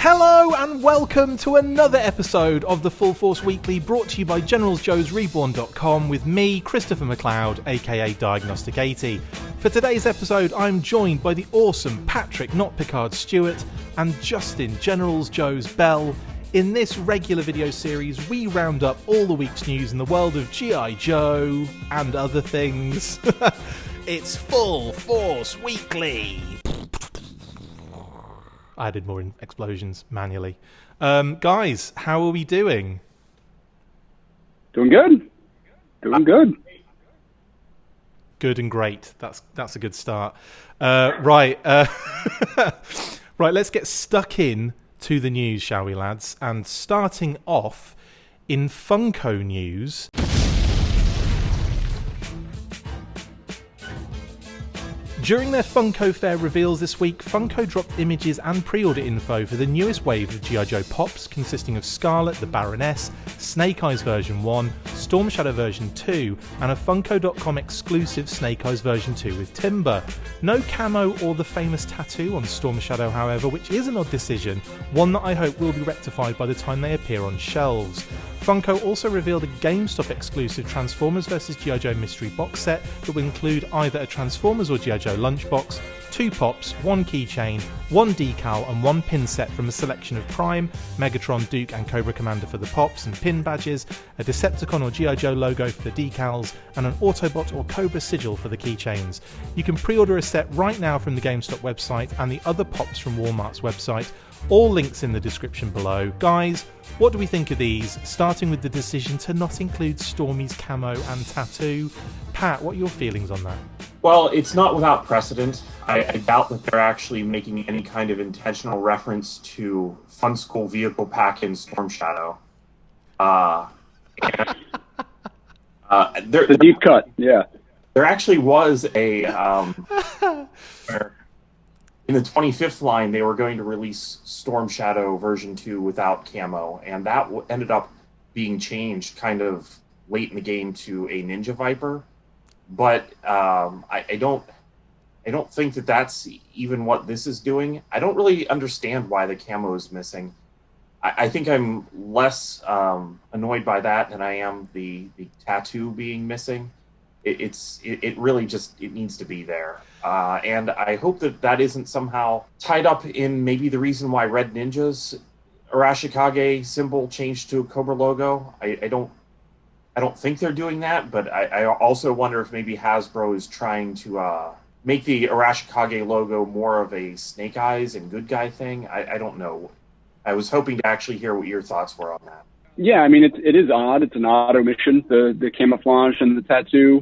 Hello and welcome to another episode of the Full Force Weekly, brought to you by GeneralsJoes Reborn.com with me, Christopher McLeod AKA Diagnostik80. For today's episode, I'm joined by the awesome Patrick NotPicard Stewart and Justin GeneralsJoes Bell. In this regular video series, we round up all the week's news in the world of G.I. Joe and other things. It's Full Force Weekly. I added more explosions manually. Guys, how are we doing? Doing good. Doing good. Good and great. That's a good start. Right, let's get stuck in to the news, shall we, lads? And starting off in Funko news. During their Funko Fair reveals this week, Funko dropped images and pre-order info for the newest wave of G.I. Joe Pops, consisting of Scarlet, the Baroness, Snake Eyes version 1, Storm Shadow version 2, and a Funko.com exclusive Snake Eyes version 2 with Timber. No camo or the famous tattoo on Storm Shadow, however, which is an odd decision, one that I hope will be rectified by the time they appear on shelves. Funko also revealed a GameStop exclusive Transformers vs G.I. Joe mystery box set that will include either a Transformers or G.I. Joe lunchbox, 2 pops, 1 keychain, 1 decal and 1 pin set from a selection of Prime, Megatron, Duke and Cobra Commander for the pops and pin badges, a Decepticon or G.I. Joe logo for the decals, and an Autobot or Cobra sigil for the keychains. You can pre-order a set right now from the GameStop website and the other pops from Walmart's website. All links in the description below. Guys, what do we think of these? Starting with the decision to not include Stormy's camo and tattoo. Pat, what are your feelings on that? Well, it's not without precedent. I doubt that they're actually making any kind of intentional reference to Fun School Vehicle Pack in Storm Shadow. The deep cut, yeah. There actually was a... in the 25th line, they were going to release Storm Shadow version 2 without camo, and that ended up being changed kind of late in the game to a Ninja Viper. But I don't think that that's even what this is doing. I don't really understand why the camo is missing. I think I'm less annoyed by that than I am the tattoo being missing. It really just needs to be there. And I hope that isn't somehow tied up in maybe the reason why Red Ninja's Arashikage symbol changed to a Cobra logo. I don't think they're doing that, but I also wonder if maybe Hasbro is trying to make the Arashikage logo more of a Snake Eyes and good guy thing. I don't know. I was hoping to actually hear what your thoughts were on that. Yeah, I mean, it is odd. It's an odd omission, the camouflage and the tattoo.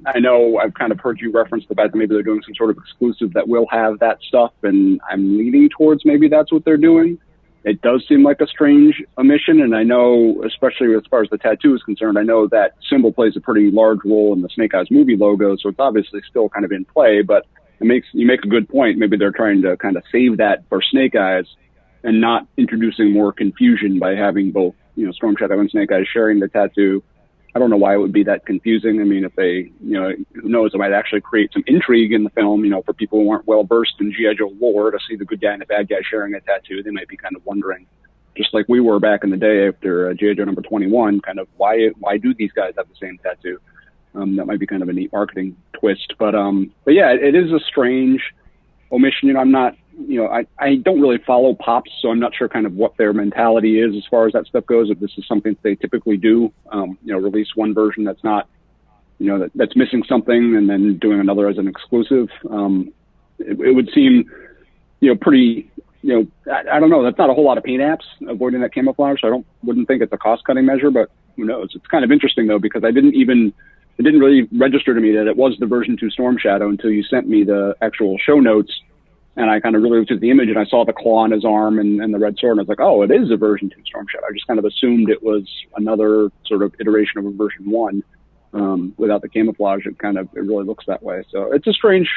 I know I've kind of heard you reference the fact that maybe they're doing some sort of exclusive that will have that stuff, and I'm leaning towards maybe that's what they're doing. It does seem like a strange omission, and I know, especially as far as the tattoo is concerned, I know that symbol plays a pretty large role in the Snake Eyes movie logo, so it's obviously still kind of in play, but you make a good point. Maybe they're trying to kind of save that for Snake Eyes and not introducing more confusion by having both, Storm Shadow and Snake Eyes sharing the tattoo. I don't know why it would be that confusing. I mean, if they, who knows, it might actually create some intrigue in the film, for people who aren't well versed in G.I. Joe lore, to see the good guy and the bad guy sharing a tattoo. They might be kind of wondering, just like we were back in the day after G.I. Joe number 21, kind of why do these guys have the same tattoo? That might be kind of a neat marketing twist. But yeah, it is a strange omission. I'm not, I don't really follow Pops, so I'm not sure kind of what their mentality is as far as that stuff goes. If this is something that they typically do, release one version that's not, that's missing something and then doing another as an exclusive. It would seem, pretty, I don't know. That's not a whole lot of paint apps avoiding that camouflage. So wouldn't think it's a cost cutting measure, but who knows? It's kind of interesting though, because it didn't really register to me that it was the version 2 Storm Shadow until you sent me the actual show notes. And I kind of really looked at the image and I saw the claw on his arm and the red sword. And I was like, oh, it is a version 2 Storm Shadow. I just kind of assumed it was another sort of iteration of a version 1. Without the camouflage, it really looks that way. So it's a strange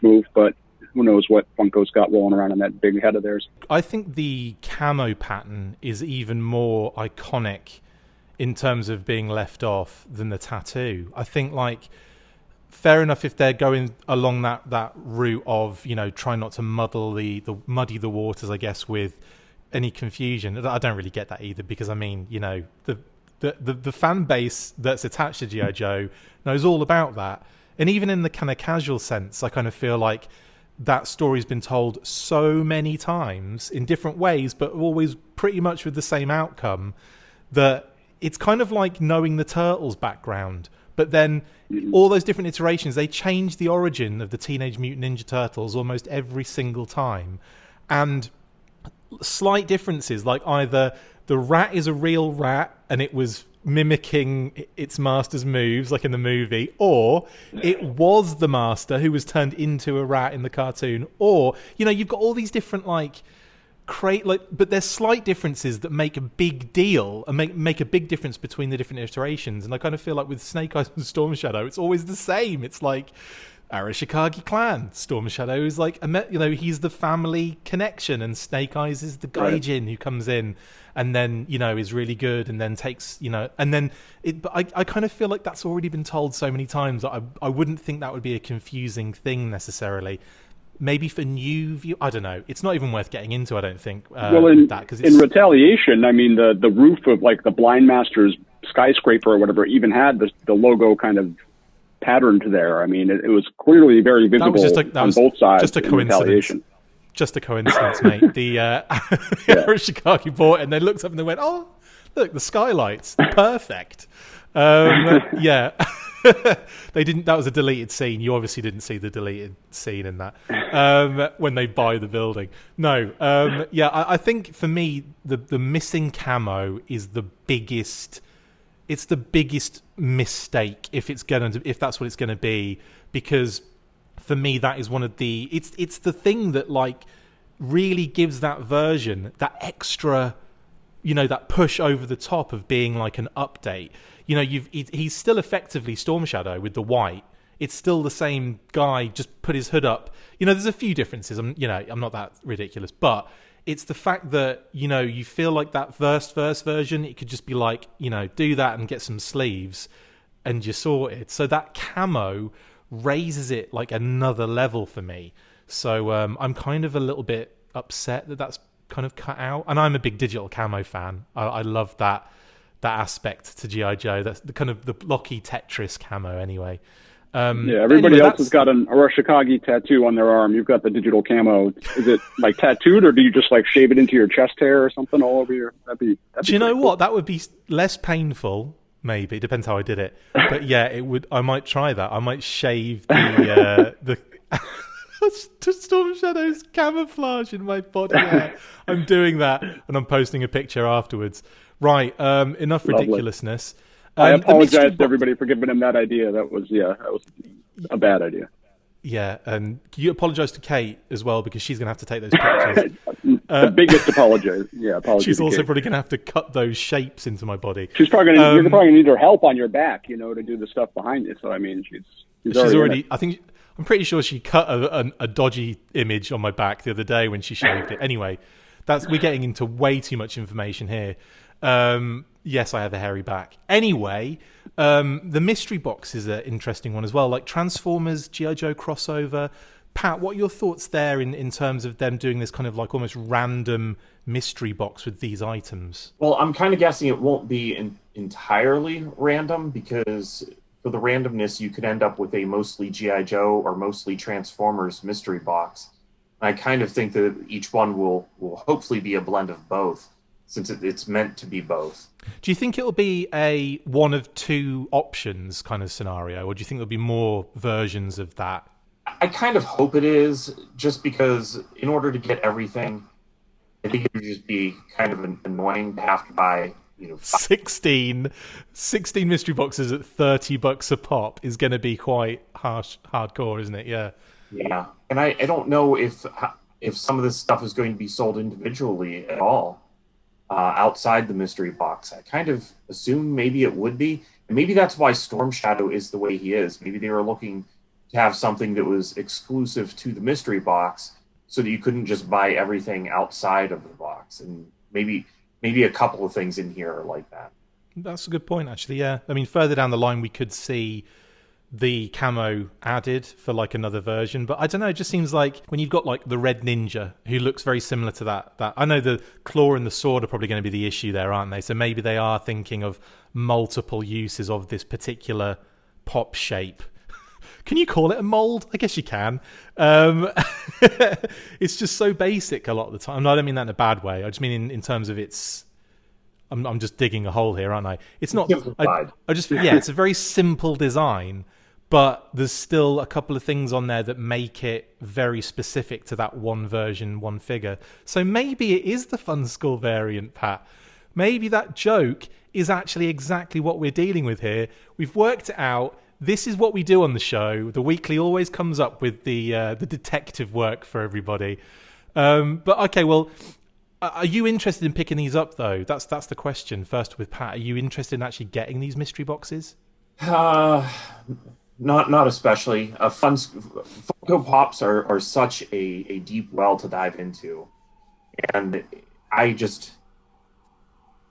move, but who knows what Funko's got rolling around in that big head of theirs. I think the camo pattern is even more iconic in terms of being left off than the tattoo. I think, fair enough if they're going along that route of, trying not to muddy the waters, I guess, with any confusion. I don't really get that either, because I mean, you know, the fan base that's attached to G.I. Joe knows all about that. And even in the kind of casual sense, I kind of feel like that story's been told so many times in different ways, but always pretty much with the same outcome, that it's kind of like knowing the Turtles' background. But then all those different iterations, they change the origin of the Teenage Mutant Ninja Turtles almost every single time. And slight differences, like either the rat is a real rat and it was mimicking its master's moves, like in the movie, or it was the master who was turned into a rat in the cartoon, or, you know, you've got all these different but there's slight differences that make a big deal and make a big difference between the different iterations. And I kind of feel like with Snake Eyes and Storm Shadow, it's always the same. It's like Arashikage clan. Storm Shadow is like, you know, he's the family connection, and Snake Eyes is the gaijin who comes in and then, you know, is really good and then takes, you know, and then but I kind of feel like that's already been told so many times that I wouldn't think that would be a confusing thing necessarily. Maybe for new view, I don't know. It's not even worth getting into, I don't think. Well, in retaliation, I mean, the roof of like the Blind Master's skyscraper or whatever even had the logo kind of patterned there. I mean, it was clearly very visible on both sides. Just a coincidence. Just a coincidence, mate. The Arashikage bought it, and they looked up and they went, "Oh, look, the skylights, perfect." Yeah. They didn't. That was a deleted scene. You obviously didn't see the deleted scene in that when they buy the building. No. I think for me, the missing camo is the biggest. It's the biggest mistake if that's what it's going to be, because for me that is one of the. It's the thing that like really gives that version that extra, you know, that push over the top of being like an update. You know, he's still effectively Storm Shadow with the white. It's still the same guy, just put his hood up. You know, there's a few differences. I'm not that ridiculous, but it's the fact that, you know, you feel like that first version, it could just be like, you know, do that and get some sleeves and you're sorted. So that camo raises it like another level for me. So I'm kind of a little bit upset that that's kind of cut out. And I'm a big digital camo fan. I love that aspect to G.I. Joe. That's the kind of the blocky Tetris camo anyway. Everybody else has got an Arashikage tattoo on their arm. You've got the digital camo. Is it like tattooed, or do you just like shave it into your chest hair or something all over your? Do you know what? That would be less painful. Maybe it depends how I did it. But yeah, it would. I might try that. I might shave the Storm Shadow's camouflage in my body hair. I'm doing that, and I'm posting a picture afterwards. Right, enough ridiculousness. I apologize to everybody for giving him that idea. That was a bad idea. Yeah, and you apologize to Kate as well, because she's going to have to take those pictures. The biggest apology. Yeah, apology. She's also probably going to have to cut those shapes into my body. She's probably going to. You're probably going to need her help on your back, you know, to do the stuff behind you. So I mean, she's already. I'm pretty sure she cut a dodgy image on my back the other day when she shaved it. Anyway, we're getting into way too much information here. Yes, I have a hairy back. Anyway, the mystery box is an interesting one as well, like Transformers, G.I. Joe crossover. Pat, what are your thoughts there in terms of them doing this kind of like almost random mystery box with these items? Well, I'm kind of guessing it won't be entirely random, because for the randomness, you could end up with a mostly G.I. Joe or mostly Transformers mystery box. I kind of think that each one will hopefully be a blend of both, since it's meant to be both. Do you think it'll be a one of two options kind of scenario, or do you think there'll be more versions of that? I kind of hope it is, just because in order to get everything, I think it would just be kind of annoying to have to buy, 16 mystery boxes at $30 a pop is going to be quite hardcore, isn't it? Yeah. Yeah, and I don't know if some of this stuff is going to be sold individually at all. Outside the mystery box, I kind of assume maybe it would be, and maybe that's why Storm Shadow is the way he is. Maybe they were looking to have something that was exclusive to the mystery box, so that you couldn't just buy everything outside of the box. And maybe a couple of things in here are like that. That's a good point, actually. Yeah, I mean, further down the line, we could see the camo added for like another version, but I don't know, it just seems like when you've got like the red ninja who looks very similar to that I know the claw and the sword are probably going to be the issue there, aren't they? So maybe they are thinking of multiple uses of this particular pop shape. Can you call it a mold? I guess you can. It's just so basic a lot of the time. No, I don't mean that in a bad way. I just mean in terms of its... I'm just digging a hole here, aren't I? It's not... I just yeah, it's a very simple design, but there's still a couple of things on there that make it very specific to that one version, one figure. So maybe it is the Fun School variant, Pat. Maybe that joke is actually exactly what we're dealing with here. We've worked it out. This is what we do on the show. The weekly always comes up with the detective work for everybody. But okay, well, are you interested in picking these up though? That's the question. First with Pat, are you interested in actually getting these mystery boxes? Not especially. Funko Pops are such a deep well to dive into, and I just,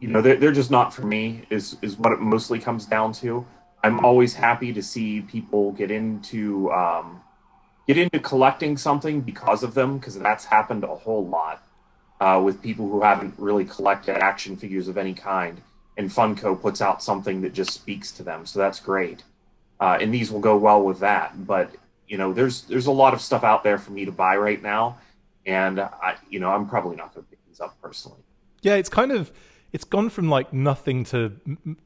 they're just not for me. Is what it mostly comes down to. I'm always happy to see people get into collecting something because of them, because that's happened a whole lot with people who haven't really collected action figures of any kind, and Funko puts out something that just speaks to them, so that's great. And these will go well with that. But there's a lot of stuff out there for me to buy right now, and I'm probably not going to pick these up personally. Yeah, it's gone from like nothing to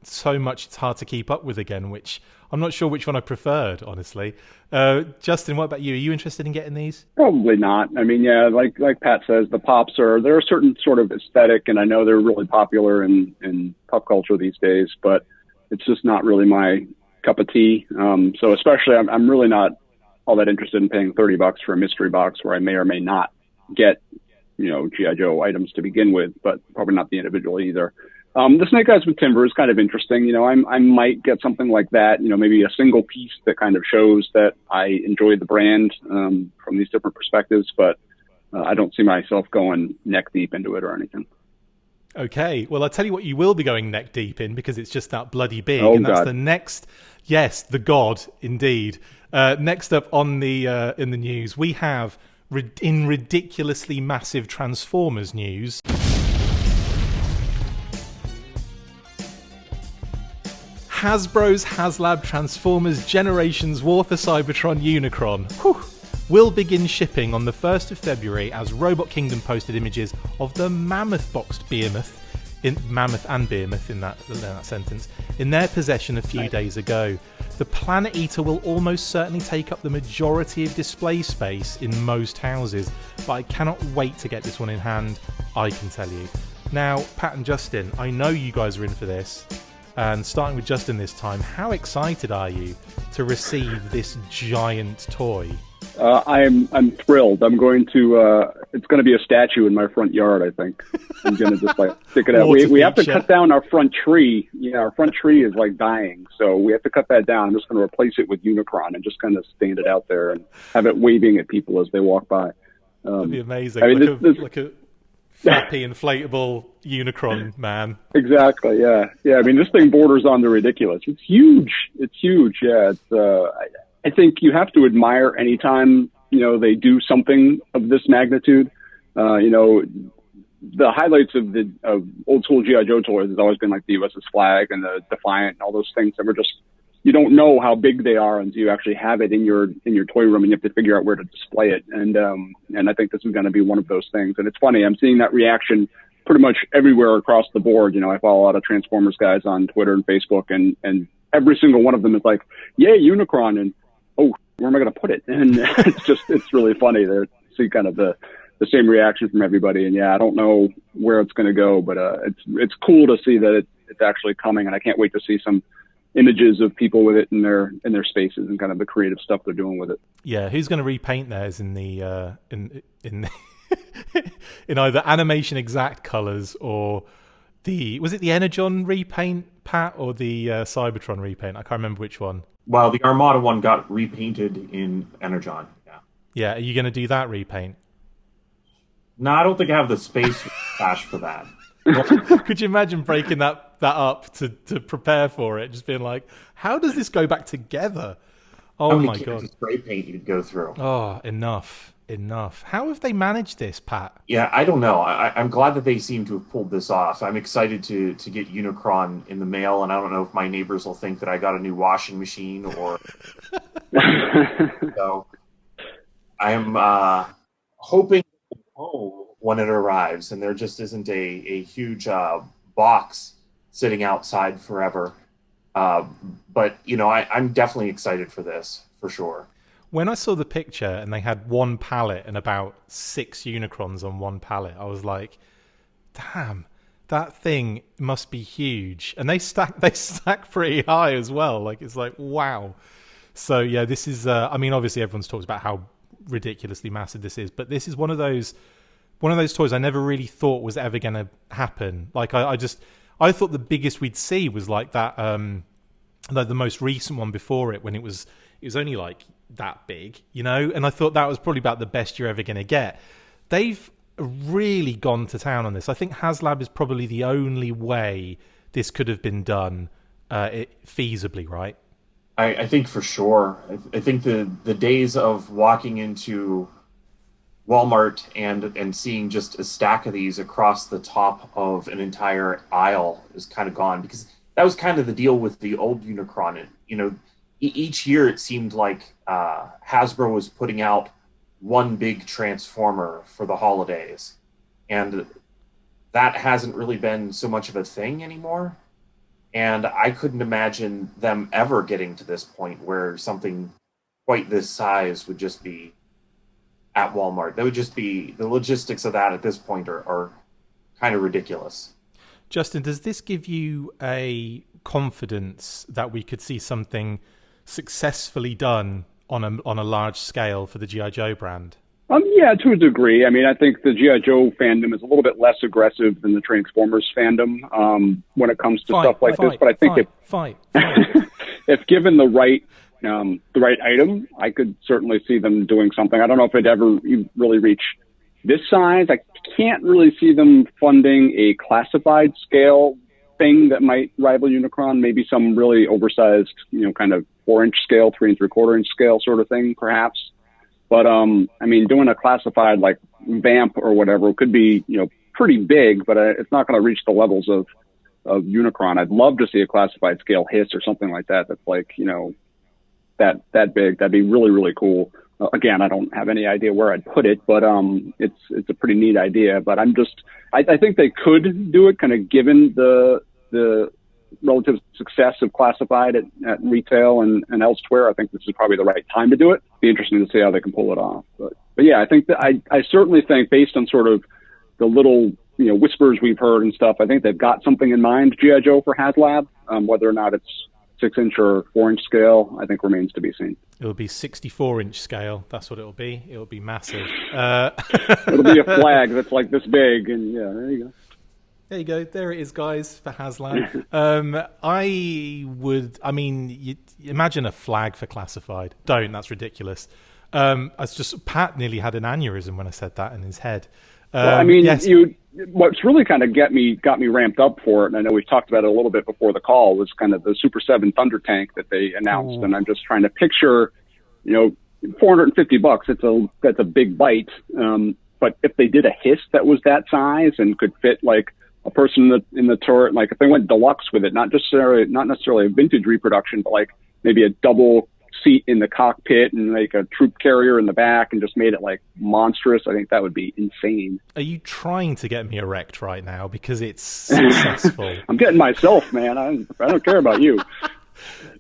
so much it's hard to keep up with again, which I'm not sure which one I preferred, honestly. Justin, what about you? Are you interested in getting these? Probably not. I mean, yeah, like Pat says, the pops they're a certain sort of aesthetic, and I know they're really popular in pop culture these days, but it's just not really my cup of tea. So especially, I'm really not all that interested in paying $30 for a mystery box where I may or may not get G.I. Joe items to begin with, but probably not the individual either. The Snake Eyes with Timber is kind of interesting. I might get something like that, maybe a single piece that kind of shows that I enjoy the brand from these different perspectives, but I don't see myself going neck deep into it or anything. Okay, well, I'll tell you what you will be going neck deep in, because it's just that bloody big, and that's God. the next... Yes, the God, indeed. Next up on the in the news, we have... in ridiculously massive Transformers news, Hasbro's Haslab Transformers Generations War for Cybertron Unicron will begin shipping on the 1st of February, as Robot Kingdom posted images of the mammoth-boxed Behemoth, Mammoth and Behemoth in that sentence, in their possession a few days ago. The Planet Eater will almost certainly take up the majority of display space in most houses, but I cannot wait to get this one in hand, I can tell you. Now, Pat and Justin, I know you guys are in for this, and starting with Justin this time, how excited are you to receive this giant toy? I'm thrilled. I'm going to. It's going to be a statue in my front yard, I think. I'm going to just stick it out. We have to cut down our front tree. Our front tree is dying, so we have to cut that down. I'm just going to replace it with Unicron and just kind of stand it out there and have it waving at people as they walk by. That'd be amazing. Like a flappy, inflatable Unicron man. Exactly. Yeah. I mean, this thing borders on the ridiculous. It's huge. Yeah. I think you have to admire anytime, they do something of this magnitude. The highlights of old school G.I. Joe toys has always been like the USS Flag and the Defiant and all those things that were just, you don't know how big they are until you actually have it in your toy room and you have to figure out where to display it. And I think this is going to be one of those things. And it's funny, I'm seeing that reaction pretty much everywhere across the board. I follow a lot of Transformers guys on Twitter and Facebook, and every single one of them is like, yay, Unicron, and oh, where am I going to put it? And it's really funny to see kind of the same reaction from everybody. And yeah, I don't know where it's going to go, but it's cool to see that it's actually coming, and I can't wait to see some images of people with it in their spaces and kind of the creative stuff they're doing with it. Yeah, who's going to repaint theirs in the in either animation exact colors or was it the Energon repaint, Pat, or the Cybertron repaint? I can't remember which one. Well, the Armada one got repainted in Energon. Yeah. Yeah, are you going to do that repaint? No, I don't think I have the space cash for that. Could you imagine breaking that up to prepare for it? Just being like, how does this go back together? Oh many my cans god. of spray paint you'd go through. Oh, enough. How have they managed this, Pat? Yeah, I don't know. I'm glad that they seem to have pulled this off. I'm excited to get Unicron in the mail, and I don't know if my neighbors will think that I got a new washing machine or. So I am hoping home when it arrives, and there just isn't a huge box sitting outside forever. But I'm definitely excited for this for sure. When I saw the picture and they had one pallet and about 6 Unicrons on one pallet, I was like, damn, that thing must be huge. And they stack pretty high as well. Like, it's like, wow. So yeah, this is, obviously everyone's talked about how ridiculously massive this is, but this is one of those toys I never really thought was ever going to happen. Like, I thought the biggest we'd see was like that, like the most recent one before it, when it was only like that big, and I thought that was probably about the best you're ever going to get. They've really gone to town on this. I think Haslab is probably the only way this could have been done feasibly, right? I think for sure. I think the days of walking into Walmart and seeing just a stack of these across the top of an entire aisle is kind of gone, because that was kind of the deal with the old Unicron. Each year it seemed like Hasbro was putting out one big Transformer for the holidays, and that hasn't really been so much of a thing anymore. And I couldn't imagine them ever getting to this point where something quite this size would just be at Walmart. That would just be, the logistics of that at this point are kind of ridiculous. Justin, does this give you a confidence that we could see something successfully done on a large scale for the G.I. Joe brand? Yeah, to a degree. I mean, I think the G.I. Joe fandom is a little bit less aggressive than the Transformers fandom when it comes to stuff like this. But I think if given the right item, I could certainly see them doing something. I don't know if it'd ever really reach this size. I can't really see them funding a classified scale thing that might rival Unicron. Maybe some really oversized, kind of 4-inch scale, 3 3/4-inch scale sort of thing, perhaps. But, doing a classified like Vamp or whatever could be, pretty big, but it's not going to reach the levels of Unicron. I'd love to see a classified scale Hiss or something like that. That's like, that big. That'd be really, really cool. Again, I don't have any idea where I'd put it, but it's a pretty neat idea. But I think they could do it, kind of given the relative success of classified at retail and elsewhere. I think this is probably the right time to do it. Be interesting to see how they can pull it off. But yeah, I think that I certainly think, based on sort of the little whispers we've heard and stuff, I think they've got something in mind, G.I. Joe, for Haslab. Whether or not it's 6-inch or 4-inch scale, I think remains to be seen. It'll be 64-inch scale. That's what it'll be. It'll be massive. It'll be a flag that's like this big, and yeah, there you go. There you go. There it is, guys, for Haslab. You imagine a flag for classified. Don't. That's ridiculous. Pat nearly had an aneurysm when I said that in his head. Yes. What's really kind of got me ramped up for it, and I know we've talked about it a little bit before the call, was kind of the Super 7 Thunder Tank that they announced. Ooh. And I'm just trying to picture, $450. That's a big bite. But if they did a Hiss that was that size and could fit like a person in the turret, like if they went deluxe with it, not necessarily a vintage reproduction, but like maybe a double seat in the cockpit and like a troop carrier in the back, and just made it like monstrous, I think that would be insane. Are you trying to get me erect right now because it's successful? I'm getting myself, man. I don't care about you.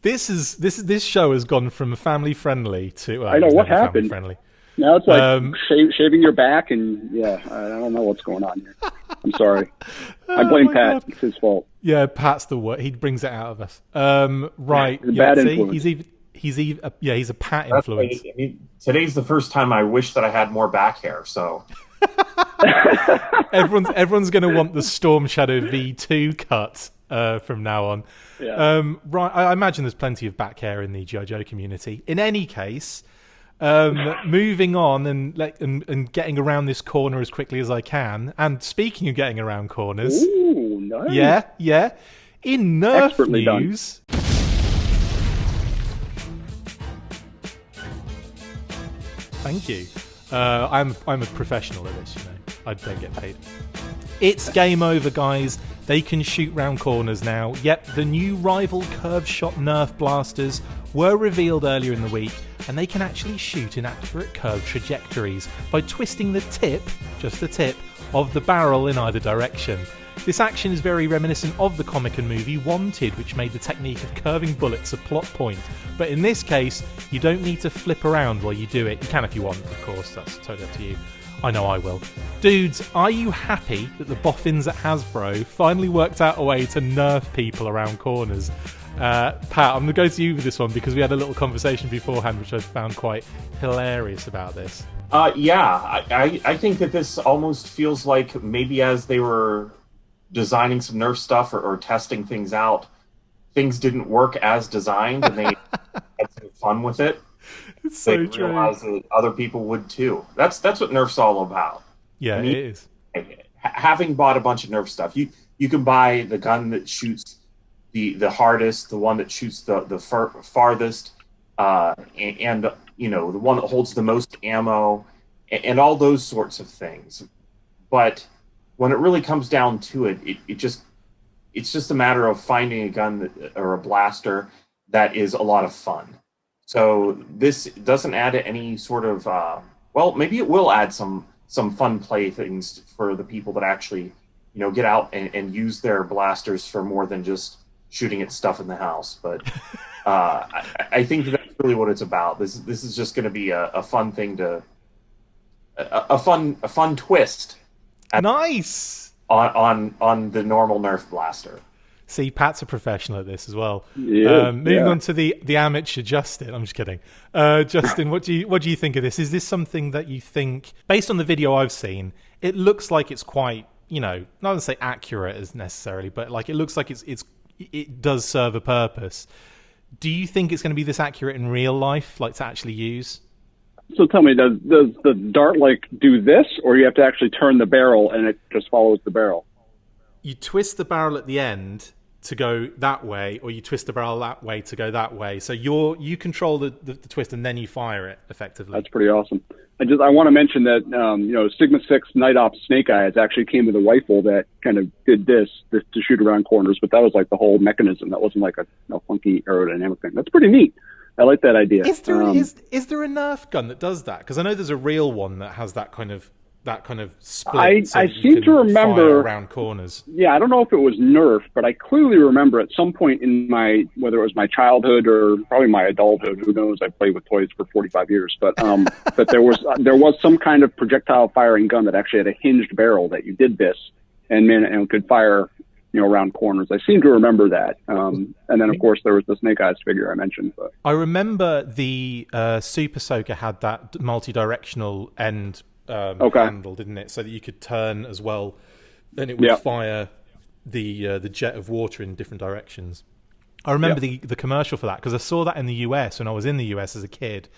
This show has gone from family friendly to I know what happened. Friendly. Now it's like shaving your back, and yeah, I don't know what's going on here. I'm sorry. I blame Pat. God. It's his fault. Yeah, Pat's the worst. He brings it out of us. Right. He's a bad influence. He's a Pat influence. Today's the first time I wish that I had more back hair. So everyone's going to want the Storm Shadow V2 cut from now on. Yeah. Right. I imagine there's plenty of back hair in the G.I. Joe community. In any case. Moving on and getting around this corner as quickly as I can. And speaking of getting around corners, ooh, nice. Yeah. In Nerf news, Thank you. I'm a professional at this, you know. I don't get paid. It's game over, guys. They can shoot round corners now. Yep, the new rival curve shot Nerf blasters were revealed earlier in the week, and they can actually shoot in accurate curved trajectories by twisting the tip, just the tip, of the barrel in either direction. This action is very reminiscent of the comic and movie Wanted, which made the technique of curving bullets a plot point. But in this case, you don't need to flip around while you do it. You can if you want, of course, that's totally up to you. I know I will. Dudes, are you happy that the boffins at Hasbro finally worked out a way to nerf people around corners? Pat, I'm going to go to you with this one because we had a little conversation beforehand which I found quite hilarious about this. I think that this almost feels like maybe as they were designing some Nerf stuff or testing things out, things didn't work as designed and they had some fun with it. It's so true. Realize that other people would too. That's what Nerf's all about. Yeah, it is. Having bought a bunch of Nerf stuff, you can buy the gun that shoots the hardest, the one that shoots the farthest, and you know, the one that holds the most ammo, and all those sorts of things. But when it really comes down to it, it's just a matter of finding a gun or a blaster that is a lot of fun. So this doesn't add any sort of well, maybe it will add some fun play things for the people that actually, you know, get out and use their blasters for more than just shooting at stuff in the house. But I think that's really what it's about. This is just going to be a fun thing a fun twist. Nice on the normal Nerf blaster. See, Pat's a professional at this as well. Yeah, moving on to the amateur Justin. I'm just kidding. Justin, what do you think of this? Is this something that you think, based on the video I've seen, it looks like it's quite, you know, not to say accurate as necessarily, but like it looks like it does serve a purpose. Do you think it's going to be this accurate in real life, like to actually use? So tell me, does the dart like do this, or you have to actually turn the barrel and it just follows the barrel? You twist the barrel at the end to go that way, or you twist the barrel that way to go that way. So you control the twist and then you fire it effectively. That's pretty awesome. I want to mention that you know, Sigma 6 Night Ops Snake Eyes actually came with a rifle that kind of did this to shoot around corners, but that was like the whole mechanism. That wasn't like a funky aerodynamic thing. That's pretty neat. I like that idea. Is there a Nerf gun that does that? Because I know there's a real one that has that kind of split. I seem to remember around corners. Yeah, I don't know if it was Nerf, but I clearly remember at some point in whether it was my childhood or probably my adulthood, who knows? I played with toys for 45 years, but but there was some kind of projectile firing gun that actually had a hinged barrel that you did this and could fire, you know, around corners. I seem to remember that. And then of course there was the Snake Eyes figure I mentioned. But I remember the Super Soaker had that multi-directional end handle, didn't it? So that you could turn as well, then it would fire the jet of water in different directions. I remember the commercial for that because I saw that in the US when I was in the US as a kid,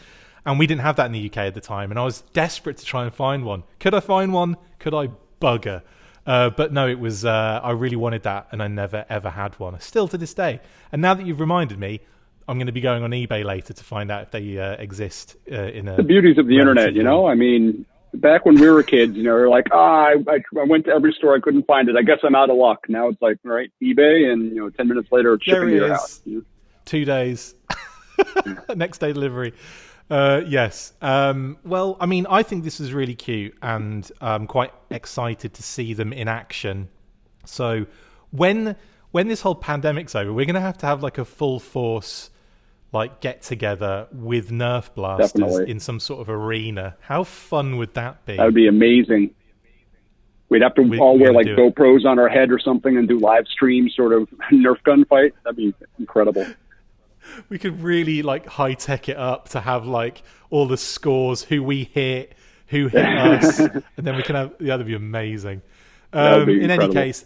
and we didn't have that in the UK at the time, and I was desperate to try and find one. Could I find one? Could I bugger? But no, it was I really wanted that, and I never ever had one. Still to this day. And now that you've reminded me, I'm going to be going on eBay later to find out if they exist in a. The beauties of the internet, you know. I mean, back when we were kids, you know, you're like, I went to every store, I couldn't find it. I guess I'm out of luck. Now it's like, right, eBay, and you know, 10 minutes later, it's shipping to your house. You know? 2 days, next day delivery. Yes. Well, I mean, I think this is really cute, and I'm quite excited to see them in action. So when this whole pandemic's over, we're going to have like a full force like get together with Nerf blasters in some sort of arena. How fun would that be? That would be amazing. We'd have to all wear like GoPros on our head or something and do live stream sort of Nerf gun fight. That'd be incredible. We could really like high tech it up to have like all the scores, who we hit, who hit us, and then we can have. Yeah, that'd be amazing. In any case,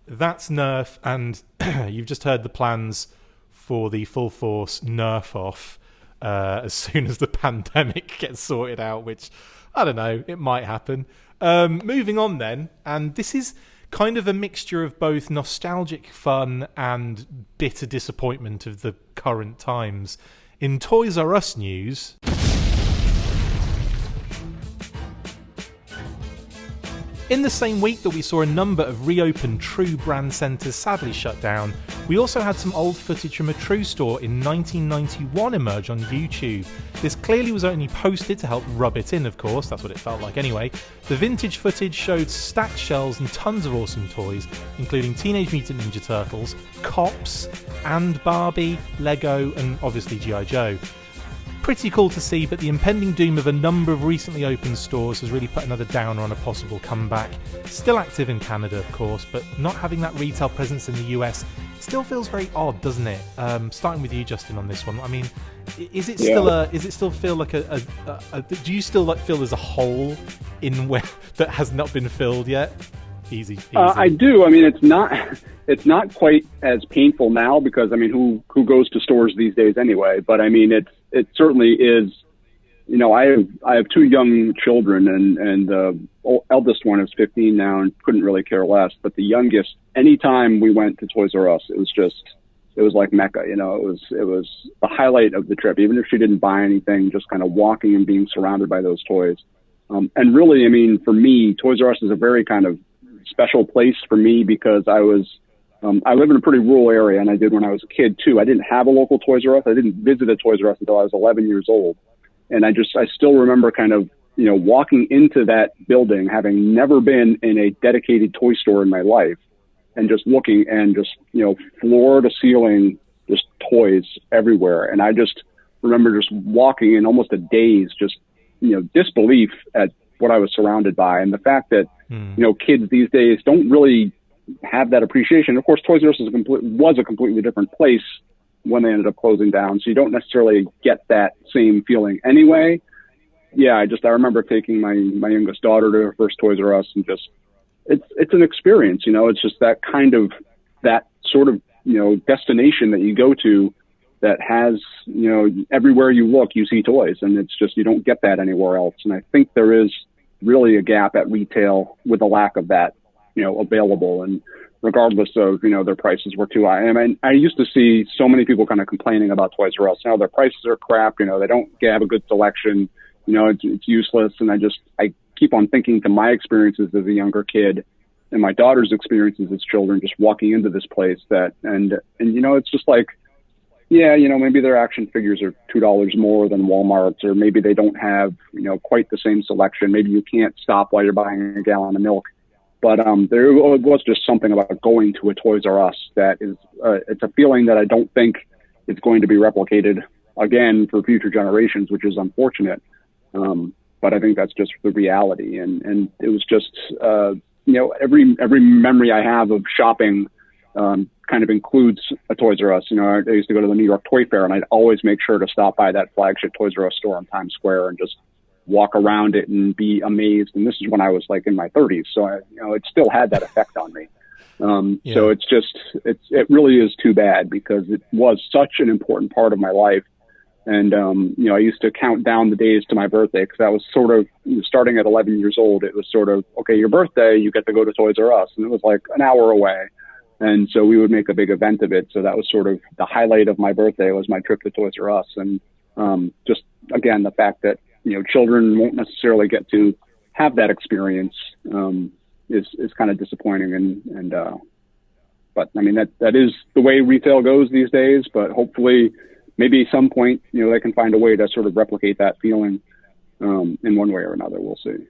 that's Nerf, and you've just heard the plans for the full force Nerf off as soon as the pandemic gets sorted out, which I don't know, it might happen. Moving on then, and this is kind of a mixture of both nostalgic fun and bitter disappointment of the current times. In Toys R Us news, In the same week that we saw a number of reopened True brand centres sadly shut down, we also had some old footage from a True store in 1991 emerge on YouTube. This clearly was only posted to help rub it in, of course, that's what it felt like anyway. The vintage footage showed stacked shelves and tons of awesome toys, including Teenage Mutant Ninja Turtles, Cops, and Barbie, Lego, and obviously G.I. Joe. Pretty cool to see, but the impending doom of a number of recently opened stores has really put another downer on a possible comeback. Still active in Canada, of course, but not having that retail presence in the US still feels very odd, doesn't it? Starting with you, Justin, on this one. I mean, is it still Is it still feel like a do you still feel there's a hole in where that has not been filled yet? Easy. I do. I mean, it's not quite as painful now because, I mean, who goes to stores these days anyway? But I mean, it certainly is. You know, I have two young children, and the eldest one is 15 now and couldn't really care less. But the youngest, anytime we went to Toys R Us, it was like Mecca. You know, it was the highlight of the trip. Even if she didn't buy anything, just kind of walking and being surrounded by those toys. And really, I mean, for me, Toys R Us is a very kind of special place for me because I live in a pretty rural area, and I did when I was a kid too. I didn't have a local Toys R Us. I didn't visit a Toys R Us until I was 11 years old. And I still remember kind of, you know, walking into that building, having never been in a dedicated toy store in my life, and just looking and just, you know, floor to ceiling, just toys everywhere. And I just remember just walking in almost a daze, just, you know, disbelief at what I was surrounded by. And the fact that, you know, kids these days don't really have that appreciation. Of course, Toys R Us was a completely different place when they ended up closing down, so you don't necessarily get that same feeling anyway. Yeah, I remember taking my youngest daughter to her first Toys R Us, and just it's an experience, you know. It's just that sort of, you know, destination that you go to that has, you know, everywhere you look you see toys, and it's just, you don't get that anywhere else. And I think there is really a gap at retail with a lack of that, you know, available. And regardless of, you know, their prices were too high. I mean, I used to see so many people kind of complaining about Toys R Us. Now their prices are crap. You know, they don't have a good selection. You know, it's useless. And I keep on thinking to my experiences as a younger kid and my daughter's experiences as children, just walking into this place and you know, it's just like, yeah, you know, maybe their action figures are $2 more than Walmart's, or maybe they don't have, you know, quite the same selection. Maybe you can't stop while you're buying a gallon of milk. But there was just something about going to a Toys R Us that is, it's a feeling that I don't think is going to be replicated again for future generations, which is unfortunate. But I think that's just the reality. And it was just, you know, every memory I have of shopping kind of includes a Toys R Us. You know, I used to go to the New York Toy Fair, and I'd always make sure to stop by that flagship Toys R Us store on Times Square and just walk around it and be amazed. And this is when I was like in my 30s. So, you know, it still had that effect on me. So it's just, it really is too bad because it was such an important part of my life. And, you know, I used to count down the days to my birthday because that was sort of, starting at 11 years old, it was sort of, okay, your birthday, you get to go to Toys R Us. And it was like an hour away. And so we would make a big event of it. So that was sort of the highlight of my birthday, was my trip to Toys R Us. And just, again, the fact that, you know, children won't necessarily get to have that experience is kind of disappointing. But I mean, that is the way retail goes these days. But hopefully, maybe at some point, you know, they can find a way to sort of replicate that feeling in one way or another. We'll see.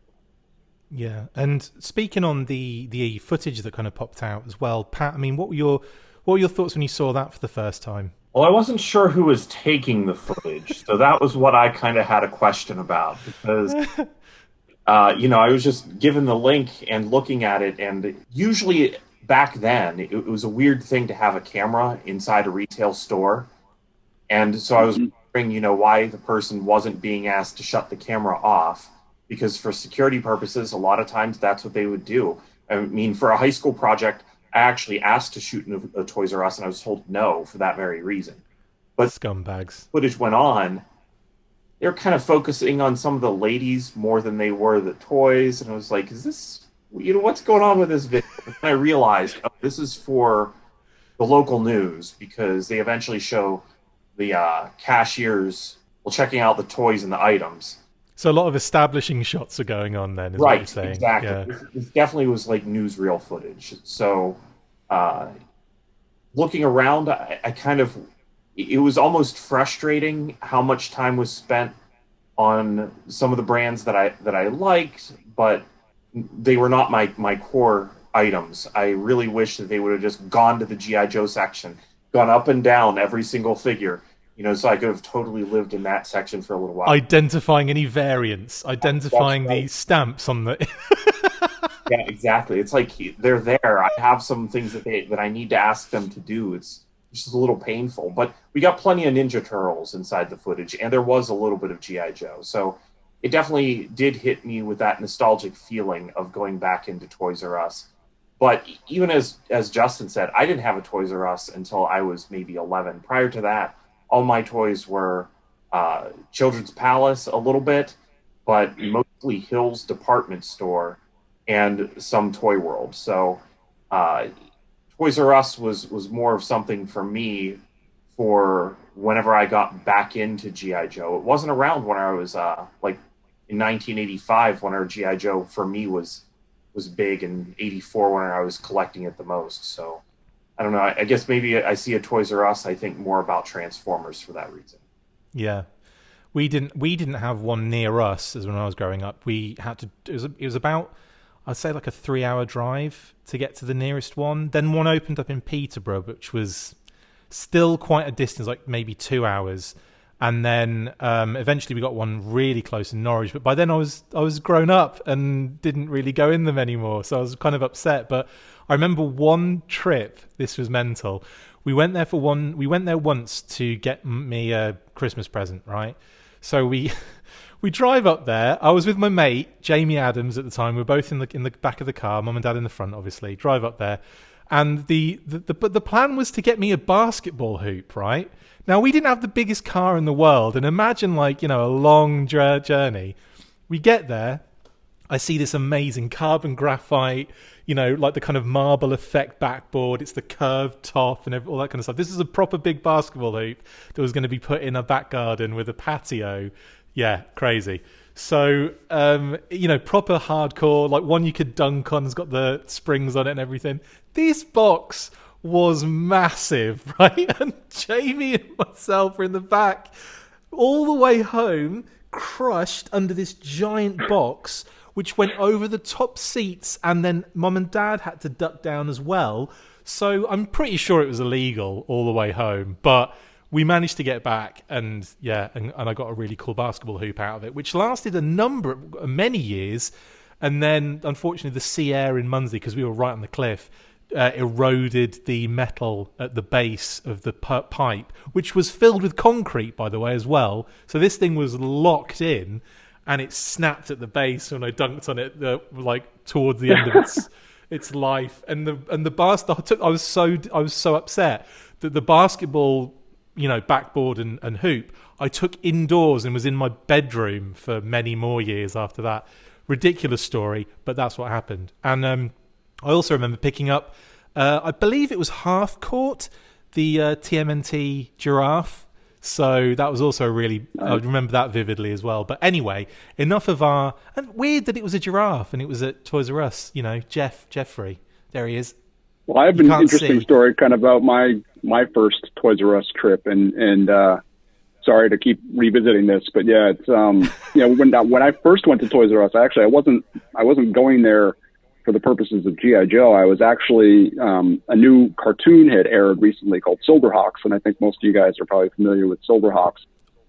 Yeah, and speaking on the footage that kind of popped out as well, Pat, I mean, what were your thoughts when you saw that for the first time? Well, I wasn't sure who was taking the footage, so that was what I kind of had a question about, because, you know, I was just given the link and looking at it, and usually back then, it was a weird thing to have a camera inside a retail store, and so I was wondering, you know, why the person wasn't being asked to shut the camera off, because for security purposes, a lot of times that's what they would do. I mean, for a high school project, I actually asked to shoot in a Toys R Us, and I was told no for that very reason. But scumbags. Footage went on. They were kind of focusing on some of the ladies more than they were the toys, and I was like, is this, you know, what's going on with this video? And I realized, oh, this is for the local news, because they eventually show the cashiers checking out the toys and the items. So a lot of establishing shots are going on then, is what you're Right, saying. exactly. Yeah. This definitely was like newsreel footage. So, looking around, I kind of, it was almost frustrating how much time was spent on some of the brands that I liked, but they were not my core items. I really wish that they would have just gone to the GI Joe section, gone up and down every single figure, so I could have totally lived in that section for a little while. Identifying any variants, identifying the stamps on the. Yeah, exactly. It's like they're there. I have some things that I need to ask them to do. It's just a little painful, but we got plenty of Ninja Turtles inside the footage, and there was a little bit of GI Joe. So it definitely did hit me with that nostalgic feeling of going back into Toys R Us. But even as Justin said, I didn't have a Toys R Us until I was maybe 11. Prior to that, all my toys were Children's Palace a little bit, but mostly Hills Department Store and some Toy World. So Toys R Us was more of something for me for whenever I got back into G.I. Joe. It wasn't around when I was like in 1985 when our G.I. Joe for me was big, and 84 when I was collecting it the most. So I don't know. I guess maybe I see a Toys R Us, I think more about Transformers for that reason. Yeah. We didn't have one near us as when I was growing up. We had to, it was about, I'd say like a 3-hour drive to get to the nearest one. Then one opened up in Peterborough, which was still quite a distance, like maybe 2 hours. And then eventually we got one really close in Norwich. But by then I was grown up and didn't really go in them anymore. So I was kind of upset. But I remember one trip, this was mental. We went there once to get me a Christmas present, right? So we drive up there. I was with my mate, Jamie Adams, at the time. We were both in the back of the car, mum and dad in the front, obviously. Drive up there. And the plan was to get me a basketball hoop, right? Now, we didn't have the biggest car in the world, and imagine a long journey. We get there, I see this amazing carbon graphite, like the kind of marble effect backboard. It's the curved top and all that kind of stuff. This is a proper big basketball hoop that was going to be put in a back garden with a patio. Yeah, crazy. So, proper hardcore, like one you could dunk on, has got the springs on it and everything. This box was massive, right? And Jamie and myself were in the back all the way home, crushed under this giant box, which went over the top seats, and then mum and dad had to duck down as well. So I'm pretty sure it was illegal all the way home, but we managed to get back, and I got a really cool basketball hoop out of it, which lasted many years. And then, unfortunately, the sea air in Munsey, because we were right on the cliff, eroded the metal at the base of the pipe, which was filled with concrete, by the way, as well. So this thing was locked in, and it snapped at the base when I dunked on it, towards the end of its life. And the basketball, I was so upset that the basketball, backboard and hoop, I took indoors and was in my bedroom for many more years after that. Ridiculous story, but that's what happened. And I also remember picking up, I believe it was Half Court, the TMNT giraffe. So that was also I remember that vividly as well. But anyway, enough of and weird that it was a giraffe and it was at Toys R Us, Jeffrey. There he is. Well, I have an interesting story kind of about my first Toys R Us trip, and sorry to keep revisiting this, but yeah, it's when I first went to Toys R Us, I wasn't going there for the purposes of G.I. Joe. I was actually, a new cartoon had aired recently called Silverhawks, and I think most of you guys are probably familiar with Silverhawks.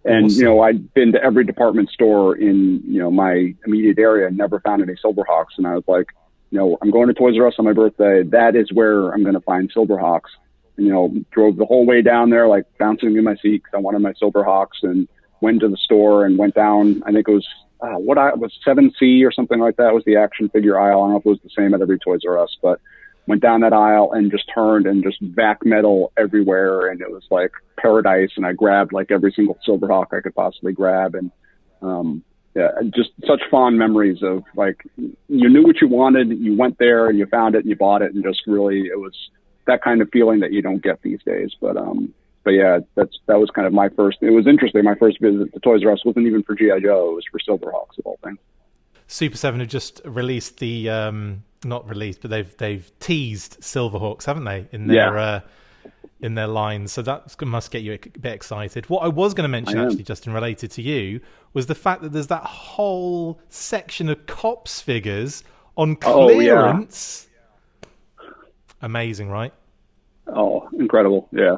And, awesome. I'd been to every department store in, my immediate area and never found any Silverhawks. And I was like, I'm going to Toys R Us on my birthday. That is where I'm going to find Silverhawks. And, drove the whole way down there, like bouncing in my seat because I wanted my Silverhawks, and went to the store and went down. I think it was, was 7C or something like that was the action figure aisle. I don't know if it was the same at every Toys R Us, but went down that aisle and just turned and just back metal everywhere. And it was like paradise. And I grabbed like every single Silverhawk I could possibly grab. And, just such fond memories of like, you knew what you wanted, you went there and you found it and you bought it. And just really, it was that kind of feeling that you don't get these days. But But yeah, that was kind of my first. It was interesting. My first visit to Toys R Us wasn't even for GI Joe. It was for Silverhawks of all things. Super 7 have just released the not released, but they've teased Silverhawks, haven't they? In their line, so that must get you a bit excited. What I was going to mention, actually, Justin, related to you, was the fact that there's that whole section of Cops figures on clearance. Amazing, right? Oh, incredible! Yeah.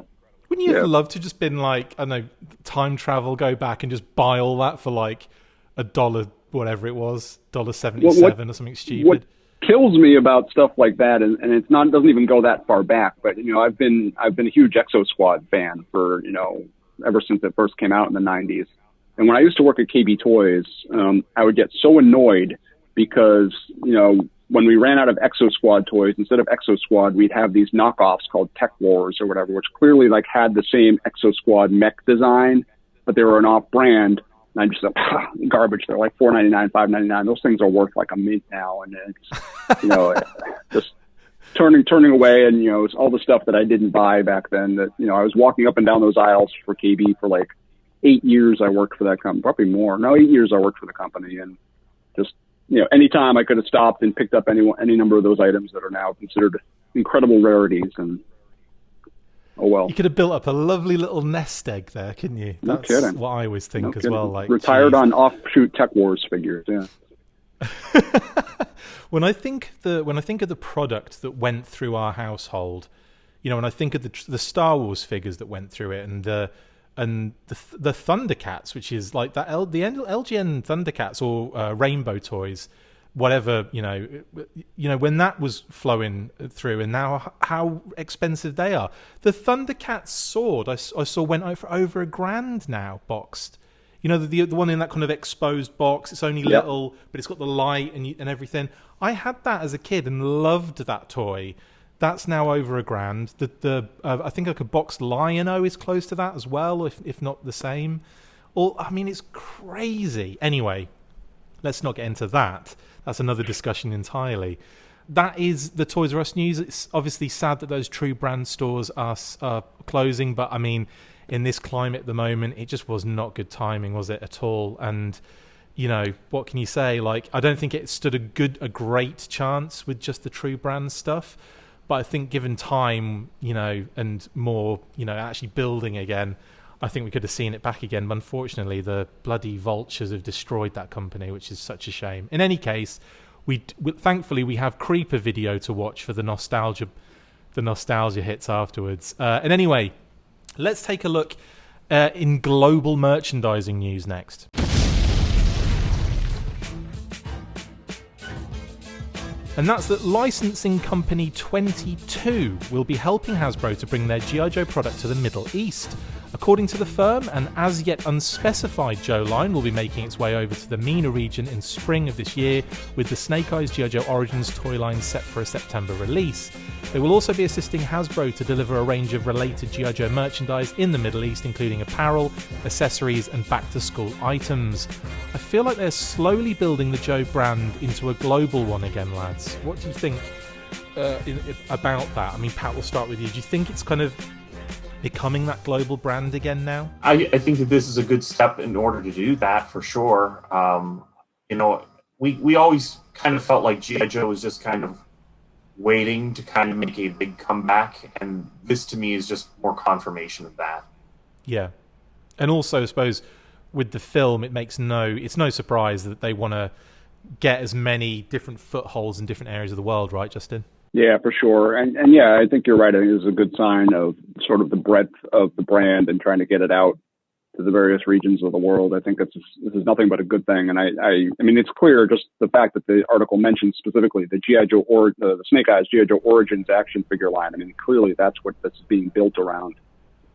Wouldn't you have loved to just been like, I don't know, time travel, go back and just buy all that for like $1, whatever it was, $1.77 or something stupid? What kills me about stuff like that, and it's not, doesn't even go that far back, but I've been a huge Exo Squad fan for ever since it first came out in the 90s. And when I used to work at KB Toys, I would get so annoyed because when we ran out of Exo Squad toys, instead of Exo Squad, we'd have these knockoffs called Tech Wars or whatever, which clearly like had the same Exo Squad mech design, but they were an off-brand. And I just said, garbage. They're like $4.99, $5.99. Those things are worth like a mint now, and it's just turning away. And it's all the stuff that I didn't buy back then. That I was walking up and down those aisles for KB for like 8 years. I worked for that company, probably more. No, 8 years I worked for the company, and just anytime I could have stopped and picked up any number of those items that are now considered incredible rarities. And oh well. You could have built up a lovely little nest egg there, couldn't you? That's no kidding. What I always think as well. Like retired on offshoot Tech Wars figures, yeah. When I think of the product that went through our household, when I think of the Star Wars figures that went through it, and the Thundercats, which is like the LGN Thundercats or Rainbow Toys, whatever, when that was flowing through, and now how expensive they are. The Thundercats sword I saw went for over $1,000 now, boxed. The one in that kind of exposed box. It's only little, but it's got the light and everything. I had that as a kid and loved that toy. That's now over $1,000. I think like a boxed Lion-O is close to that as well, if not the same. It's crazy. Anyway, let's not get into that. That's another discussion entirely. That is the Toys R Us news. It's obviously sad that those true brand stores are closing, but in this climate at the moment, it just was not good timing, was it, at all? And what can you say? Like, I don't think it stood a great chance with just the true brand stuff. But I think given time, and more, actually building again, I think we could have seen it back again. But unfortunately, the bloody vultures have destroyed that company, which is such a shame. In any case, thankfully we have Creeper video to watch for the nostalgia hits afterwards. And anyway, let's take a look in global merchandising news next. And that's that licensing company 22 will be helping Hasbro to bring their G.I. Joe product to the Middle East. According to the firm, an as yet unspecified Joe line will be making its way over to the MENA region in spring of this year, with the Snake Eyes G.I. Joe Origins toy line set for a September release. They will also be assisting Hasbro to deliver a range of related G.I. Joe merchandise in the Middle East, including apparel, accessories, and back-to-school items. I feel like they're slowly building the Joe brand into a global one again, lads. What do you think about that? Pat, we'll start with you. Do you think it's kind of becoming that global brand again now? I think that this is a good step in order to do that, for sure. We always kind of felt like G.I. Joe was just kind of waiting to kind of make a big comeback, and this to me is just more confirmation of that. Yeah. And also, I suppose, with the film, it's no surprise that they want to get as many different footholds in different areas of the world, right, Justin? Yeah, for sure. And yeah, I think you're right. I think this is a good sign of sort of the breadth of the brand and trying to get it out to the various regions of the world. I think this is nothing but a good thing. And I mean, it's clear just the fact that the article mentions specifically the G.I. Joe or the Snake Eyes G.I. Joe Origins action figure line. I mean, clearly that's what this is being built around.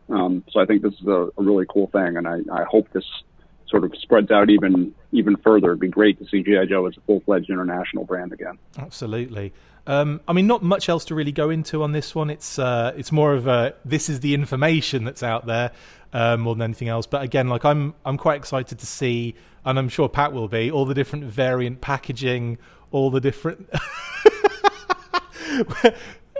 So I think this is a really cool thing. And I hope this sort of spreads out even further. It'd be great to see G.I. Joe as a full-fledged international brand again. Absolutely. Not much else to really go into on this one. It's more of this is the information that's out there more than anything else. But again, like I'm quite excited to see, and I'm sure Pat will be, all the different variant packaging, all the different.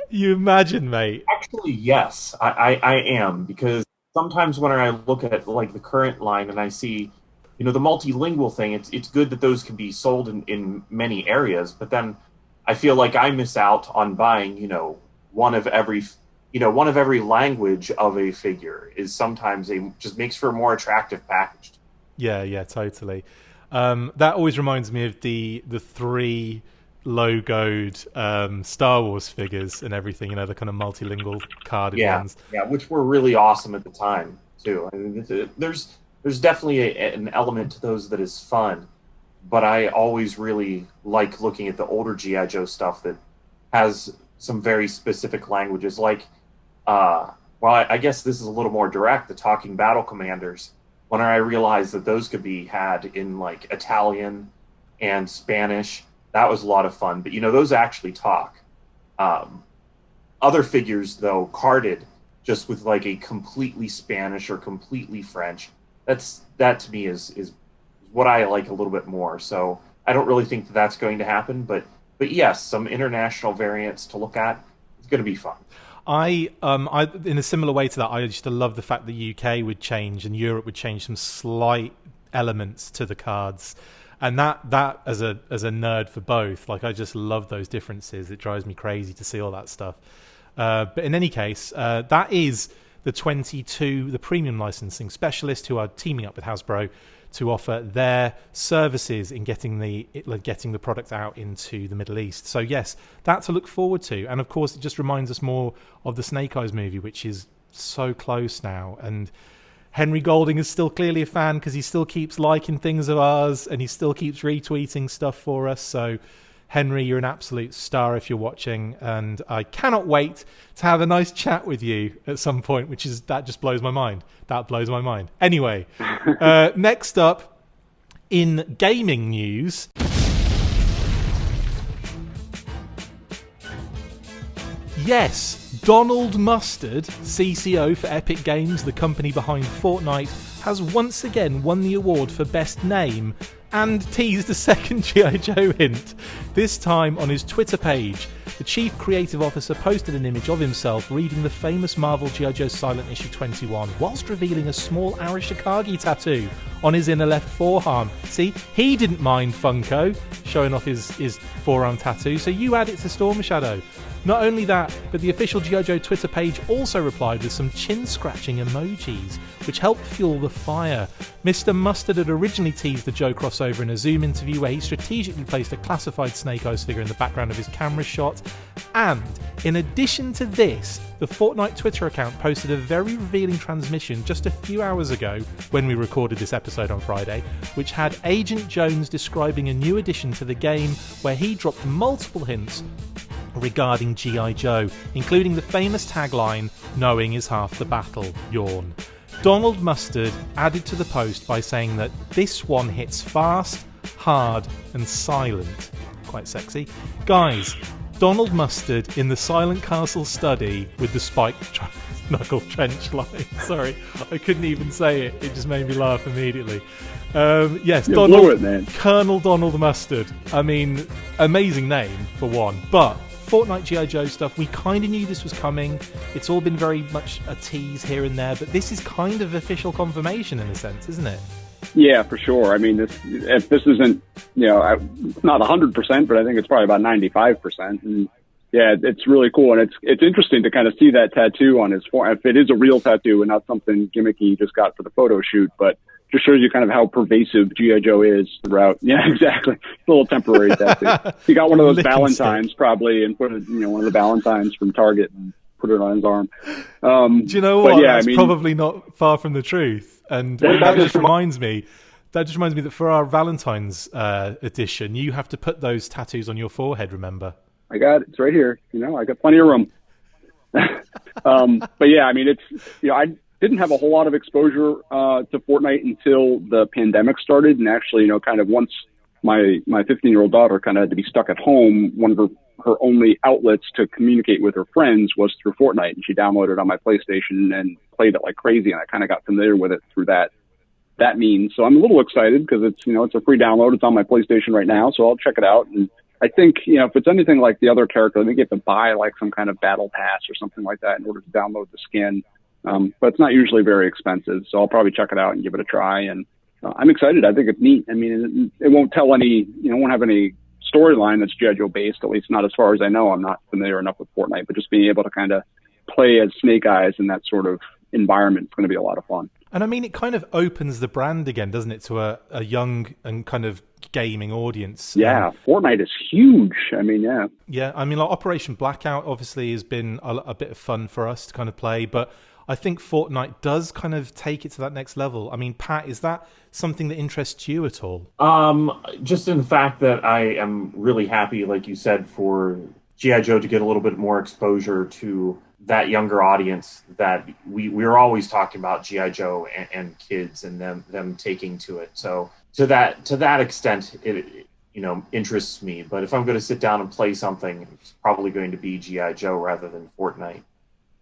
You imagine, mate? Actually, yes, I am, because sometimes when I look at like the current line and I see, the multilingual thing, it's good that those can be sold in many areas, but then I feel like I miss out on buying, one of every language of a figure is sometimes just makes for a more attractive package. Yeah, totally. That always reminds me of the three logoed Star Wars figures and everything, the kind of multilingual carded ones. Yeah, which were really awesome at the time too. I mean, there's definitely an element to those that is fun, but I always really like looking at the older G.I. Joe stuff that has some very specific languages, like, I guess this is a little more direct, the talking battle commanders. When I realized that those could be had in like Italian and Spanish, that was a lot of fun. But those actually talk. Other figures, though, carded just with like a completely Spanish or completely French, that to me is what I like a little bit more. So I don't really think that that's going to happen. But yes, some international variants to look at. It's going to be fun. I in a similar way to that, I used to love the fact the UK would change and Europe would change some slight elements to the cards, and that as a nerd for both, like I just love those differences. It drives me crazy to see all that stuff. But in any case, that is the 22, the premium licensing specialist who are teaming up with Hasbro to offer their services in getting the product out into the Middle East. So yes, that to look forward to. And of course, it just reminds us more of the Snake Eyes movie, which is so close now. And Henry Golding is still clearly a fan because he still keeps liking things of ours and he still keeps retweeting stuff for us. So Henry, you're an absolute star if you're watching, and I cannot wait to have a nice chat with you at some point, that just blows my mind. That blows my mind. Anyway, next up in gaming news. Yes, Donald Mustard, CCO for Epic Games, the company behind Fortnite, has once again won the award for Best Name and teased a second G.I. Joe hint, this time on his Twitter page. The chief creative officer posted an image of himself reading the famous Marvel G.I. Joe Silent issue 21, whilst revealing a small Arashikage tattoo on his inner left forearm. See, he didn't mind Funko showing off his forearm tattoo, so you add it to Storm Shadow. Not only that, but the official G.I. Joe Twitter page also replied with some chin-scratching emojis, which helped fuel the fire. Mr. Mustard had originally teased the Joe crossover in a Zoom interview where he strategically placed a classified Snake Eyes figure in the background of his camera shot. And, in addition to this, the Fortnite Twitter account posted a very revealing transmission just a few hours ago, when we recorded this episode on Friday, which had Agent Jones describing a new addition to the game where he dropped multiple hints regarding G.I. Joe, including the famous tagline, "Knowing is half the battle, yawn." Donald Mustard added to the post by saying that this one hits fast, hard, and silent. Quite sexy. Guys, Donald Mustard in the Silent Castle study with the spiked knuckle trench line. Sorry, I couldn't even say it. It just made me laugh immediately. Yes, Colonel Donald Mustard. I mean, amazing name for one, but Fortnite G.I. Joe stuff, we kind of knew this was coming. It's all been very much a tease here and there, but this is kind of official confirmation in a sense, isn't it? Yeah, for sure. I mean, if this isn't, not 100%, but I think it's probably about 95%. And yeah, it's really cool. And it's interesting to kind of see that tattoo on his forearm. If it is a real tattoo and not something gimmicky he just got for the photo shoot, but just shows you kind of how pervasive G.I. Joe is throughout. Yeah, exactly. It's a little temporary tattoo. He got one of those Valentines probably and put it, one of the Valentines from Target and put it on his arm. Do you know what? Yeah, that's probably not far from the truth. And that just reminds me that for our Valentine's edition, you have to put those tattoos on your forehead, remember? I got it. It's right here. I got plenty of room. But yeah, I mean, it's, I didn't have a whole lot of exposure to Fortnite until the pandemic started. And actually, kind of once my 15-year-old daughter kind of had to be stuck at home, one of her only outlets to communicate with her friends was through Fortnite. And she downloaded it on my PlayStation and played it like crazy. And I kind of got familiar with it through that means. So I'm a little excited because it's, it's a free download. It's on my PlayStation right now. So I'll check it out. And I think, if it's anything like the other character, I think you have to buy like some kind of battle pass or something like that in order to download the skin. but it's not usually very expensive. So I'll probably check it out and give it a try. And I'm excited. I think it's neat. I mean, it won't tell any, won't have any storyline that's G.I. Joe based, at least not as far as I know. I'm not familiar enough with Fortnite, but just being able to kind of play as Snake Eyes in that sort of environment is going to be a lot of fun. And I mean, it kind of opens the brand again, doesn't it, to a young and kind of gaming audience. Yeah, Fortnite is huge. I mean, yeah. Yeah, I mean, like Operation Blackout obviously has been a bit of fun for us to kind of play, but I think Fortnite does kind of take it to that next level. I mean, Pat, is that something that interests you at all? Just in the fact that I am really happy, like you said, for G.I. Joe to get a little bit more exposure to that younger audience that we're always talking about G.I. Joe and kids and them taking to it. So to that extent, it interests me. But if I'm going to sit down and play something, it's probably going to be G.I. Joe rather than Fortnite.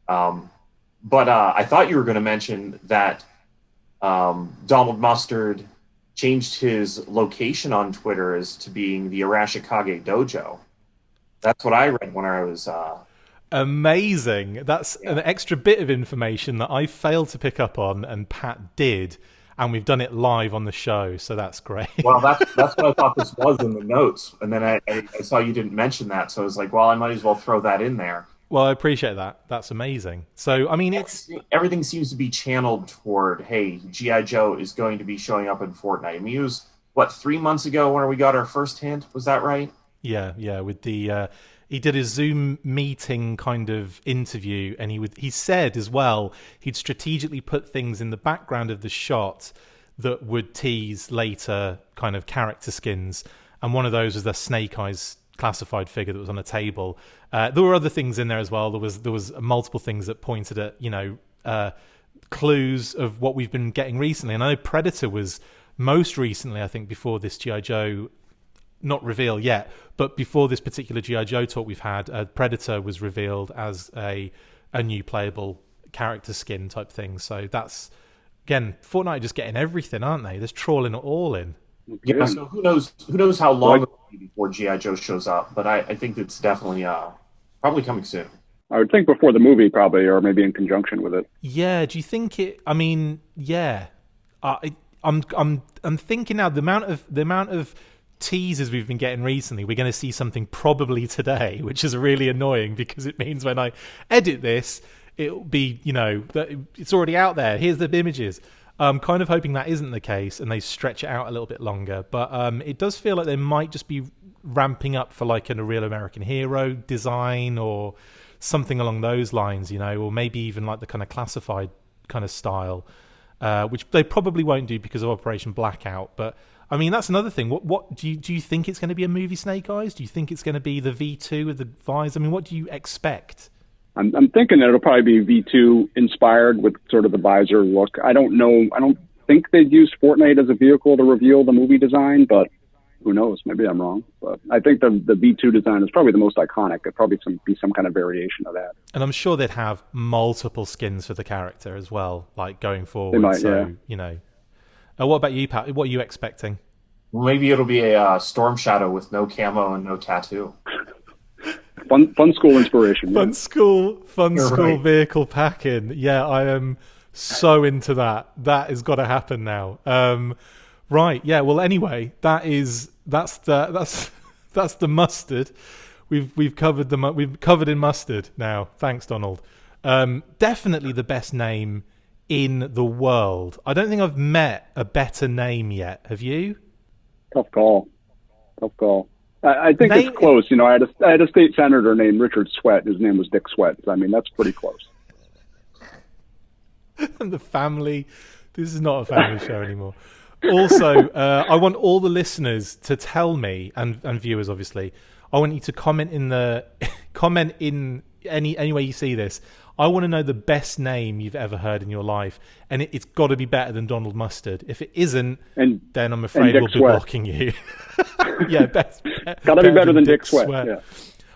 But I thought you were going to mention that Donald Mustard changed his location on Twitter as to being the Arashikage Dojo. That's what I read when I was... Amazing. That's an extra bit of information that I failed to pick up on and Pat did, and we've done it live on the show, so that's great. Well, that's what I thought this was in the notes, and then I saw you didn't mention that, so I was like, well, I might as well throw that in there. Well, I appreciate that. That's amazing. So, I mean, everything seems to be channeled toward, hey, G.I. Joe is going to be showing up in Fortnite. I mean, it was, 3 months ago when we got our first hint? Was that right? Yeah, with the... he did a Zoom meeting kind of interview, and he said as well he'd strategically put things in the background of the shot that would tease later kind of character skins, and one of those was the Snake Eyes classified figure that was on a table. There were other things in there as well. There was multiple things that pointed at clues of what we've been getting recently. And I know Predator was most recently, I think, before this G.I. Joe, not reveal yet, but before this particular G.I. Joe talk we've had, Predator was revealed as a new playable character skin type thing. So that's, again, Fortnite are just getting everything, aren't they? They're just trawling it all in. Yeah, so who knows how long it will be before G.I. Joe shows up, but I think it's definitely probably coming soon. I would think before the movie, probably, or maybe in conjunction with it. Yeah, do you think it? I mean, yeah, I'm thinking now the amount of teasers we've been getting recently, we're going to see something probably today, which is really annoying because it means when I edit this, it'll be it's already out there. Here's the images. I'm kind of hoping that isn't the case and they stretch it out a little bit longer. But it does feel like they might just be ramping up for like a real American hero design or something along those lines, or maybe even like the kind of classified kind of style, which they probably won't do because of Operation Blackout. But I mean, that's another thing. What do you think it's going to be a movie Snake Eyes? Do you think it's going to be the V2 with the visor? I mean, what do you expect? I'm thinking that it'll probably be V2 inspired with sort of the visor look. I don't know. I don't think they'd use Fortnite as a vehicle to reveal the movie design, but who knows? Maybe I'm wrong. But I think the V2 design is probably the most iconic. It'd probably be some kind of variation of that. And I'm sure they'd have multiple skins for the character as well, like going forward. They might, so, yeah. What about you, Pat? What are you expecting? Well, maybe it'll be a Storm Shadow with no camo and no tattoo. Fun school inspiration. Fun school right. vehicle packing. Yeah, I am so into that. That has got to happen now. Right. Yeah. Well, anyway, that's the mustard. We've covered we've covered in mustard now. Thanks, Donald. Definitely the best name in the world. I don't think I've met a better name yet. Have you? Tough call. I think it's close. I had a state senator named Richard Sweat. His name was Dick Sweat. I mean, that's pretty close. And the family. This is not a family show anymore. Also, I want all the listeners to tell me, and viewers obviously, I want you to comment in any way you see this. I want to know the best name you've ever heard in your life, and it's got to be better than Donald Mustard. If it isn't, then I'm afraid we'll be blocking you. Yeah, got to be better than Dick Sweat. Yeah.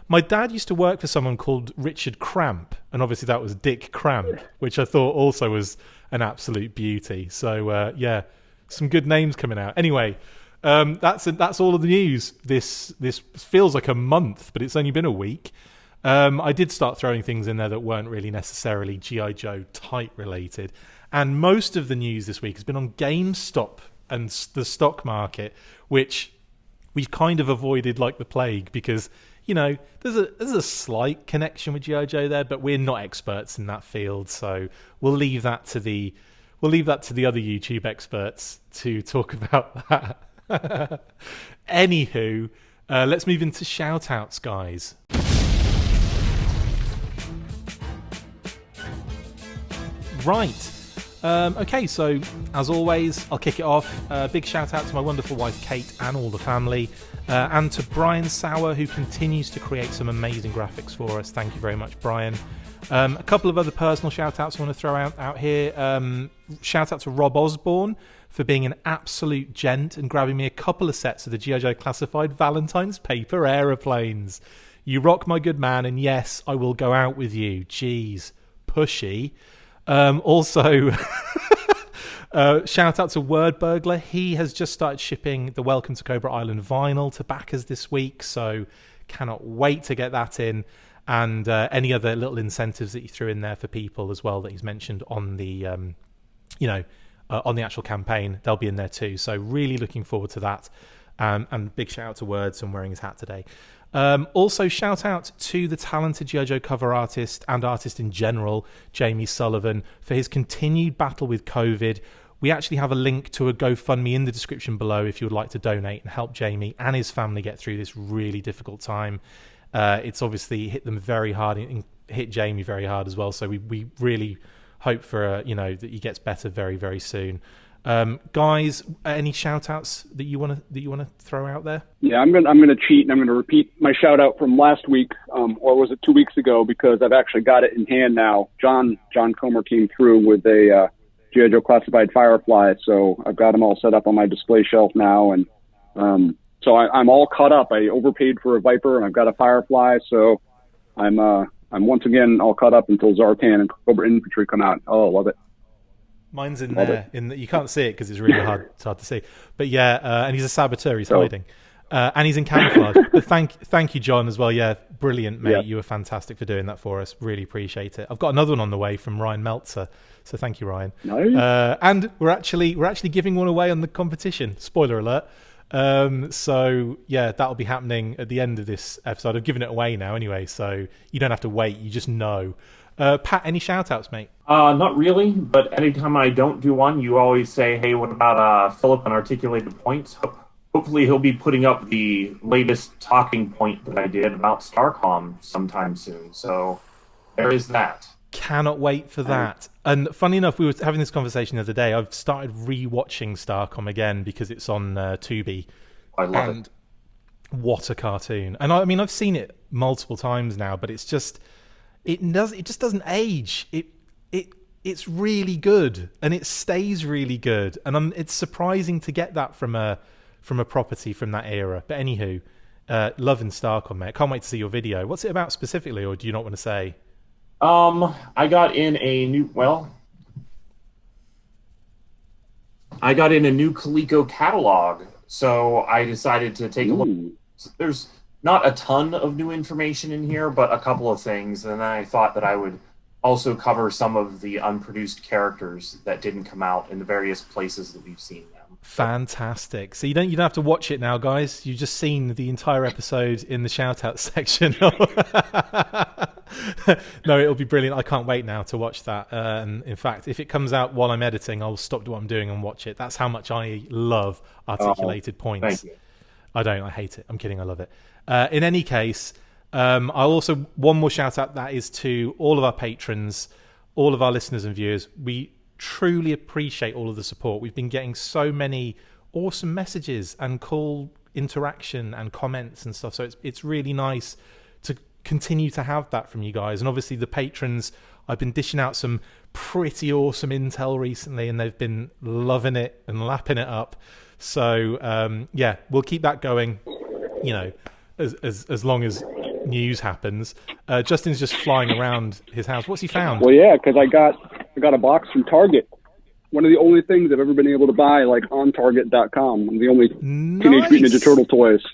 My dad used to work for someone called Richard Cramp, and obviously that was Dick Cramp, which I thought also was an absolute beauty. So yeah, some good names coming out. Anyway, that's all of the news. This feels like a month, but it's only been a week. I did start throwing things in there that weren't really necessarily G.I. Joe type related. And most of the news this week has been on GameStop and the stock market, which we've kind of avoided like the plague because, you know, there's a slight connection with G.I. Joe there, but we're not experts in that field, so we'll leave that to the other YouTube experts to talk about that. Anywho, let's move into shout-outs, guys. Right. Okay, so as always, I'll kick it off. Big shout out to my wonderful wife Kate and all the family, and to Brian Sauer, who continues to create some amazing graphics for us. Thank you very much, Brian. A couple of other personal shout outs I want to throw out here. Shout out to Rob Osborne for being an absolute gent and grabbing me a couple of sets of the G.I. Joe Classified Valentine's paper aeroplanes. You rock, my good man, and yes, I will go out with you. Jeez, pushy. Also, shout out to Word Burglar. He has just started shipping the Welcome to Cobra Island vinyl to backers this week, so cannot wait to get that in. And any other little incentives that you threw in there for people as well that he's mentioned on the, on the actual campaign, they'll be in there too. So really looking forward to that. And big shout out to Words and wearing his hat today. Also, shout out to the talented G.I. Joe cover artist and artist in general, Jamie Sullivan, for his continued battle with COVID. We actually have a link to a GoFundMe in the description below if you would like to donate and help Jamie and his family get through this really difficult time. It's obviously hit them very hard and hit Jamie very hard as well. So we really hope for that he gets better very, very soon. Guys, any shout outs that you want to throw out there? Yeah, I'm gonna cheat and I'm gonna repeat my shout out from last week, or was it 2 weeks ago? Because I've actually got it in hand now. John Comer came through with a G.I. Joe Classified Firefly, so I've got them all set up on my display shelf now, and so I'm all caught up. I overpaid for a Viper and I've got a Firefly, so I'm once again all caught up until Zartan and Cobra Infantry come out. Oh, love it. Mine's in there. You can't see it because it's really hard. It's hard to see. But yeah, and he's a saboteur. He's hiding, and he's in camouflage. But thank you, John, as well. Yeah, brilliant, mate. Yeah. You were fantastic for doing that for us. Really appreciate it. I've got another one on the way from Ryan Meltzer. So thank you, Ryan. Nice. And we're actually giving one away on the competition. Spoiler alert. So yeah, that'll be happening at the end of this episode. I've given it away now anyway, so you don't have to wait. You just know. Pat, any shout-outs, mate? Not really, but anytime I don't do one, you always say, hey, what about Philip and Articulated Points? Hopefully he'll be putting up the latest talking point that I did about Starcom sometime soon. So there is that. Cannot wait for that. And funny enough, we were having this conversation the other day. I've started re-watching Starcom again because it's on Tubi. I love it. What a cartoon. And I mean, I've seen it multiple times now, but it's just... It just doesn't age. It's really good, and it stays really good, and it's surprising to get that from a property from that era. But anywho, loving Starcom, mate. Can't wait to see your video. What's it about specifically, or do you not want to say? I got in a new Coleco catalog, so I decided to take a look. There's not a ton of new information in here, but a couple of things. And then I thought that I would also cover some of the unproduced characters that didn't come out in the various places that we've seen them. Fantastic. So you don't have to watch it now, guys. You've just seen the entire episode in the shout-out section. No, it'll be brilliant. I can't wait now to watch that. And in fact, if it comes out while I'm editing, I'll stop what I'm doing and watch it. That's how much I love Articulated Points. Thank you. I don't. I hate it. I'm kidding. I love it. In any case, I'll also, one more shout out, that is to all of our patrons, all of our listeners and viewers. We truly appreciate all of the support. We've been getting so many awesome messages and cool interaction and comments and stuff. So it's really nice to continue to have that from you guys. And obviously the patrons, I've been dishing out some pretty awesome intel recently, and they've been loving it and lapping it up. So yeah, we'll keep that going, as long as news happens. Justin's just flying around his house. What's he found? Well, yeah, because I got a box from Target. One of the only things I've ever been able to buy, like, on Target.com. One of the only Teenage Mutant Ninja Turtle toys.